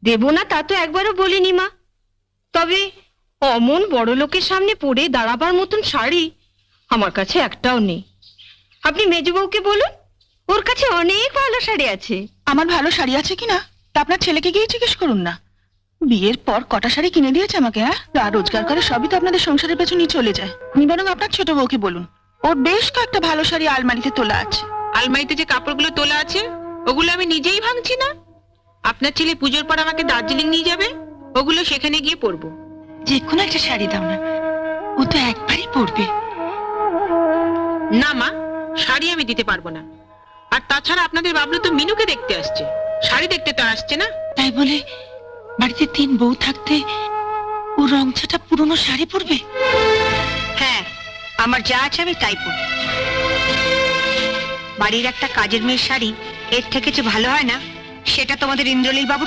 দেব না তা তো একবারও বলিনি মা, তবে অমন বড় লোকের সামনে পরে দাঁড়াবার মতন শাড়ি আমার কাছে একটাও নেই। আপনি মেজবউকে বলুন, ওর কাছে অনেক ভালো শাড়ি আছে। আমার ভালো শাড়ি আছে কিনা তা আপনার ছেলেকে গিয়ে জিজ্ঞেস করুন না। বিয়ের পর কটা শাড়ি কিনে দিয়েছে আমাকে, হ্যাঁ? আর রোজগার করে সবই তো আপনাদের সংসারের পেছনেই চলে যায়। আপনি বরং আপনার ছোট বউকে বলুন, ওর বেশ কয়েকটা ভালো শাড়ি আলমারিতে তোলা আছে। আলমারিতে যে কাপড়গুলো তোলা আছে ওগুলো আমি নিজেই ভাঙছি না। আপনার ছেলে পুজোর পর আমাকে দার্জিলিং নিয়ে যাবে, ওগুলো সেখানে গিয়ে পরবো। যে কোনো একটা শাড়ি দাও না, ও তো একবারই পরবে। না মা, শাড়ি আমি দিতে পারবো না। আর তাছাড়া আপনাদের বাবলু তো মিনুকে দেখতে আসছে, শাড়ি দেখতে তো আসছে না। তাই বলে বাড়িতে 3 বউ থাকতে ও রংছাটা পুরনো শাড়ি পরবে? হ্যাঁ, আমার যা আছে আমি তাই পরি। বাড়ির একটা কাজের মেয়ের শাড়ি এর থেকে যে ভালো হয় না, সেটা তোমাদের ইন্দ্রলীল বাবুর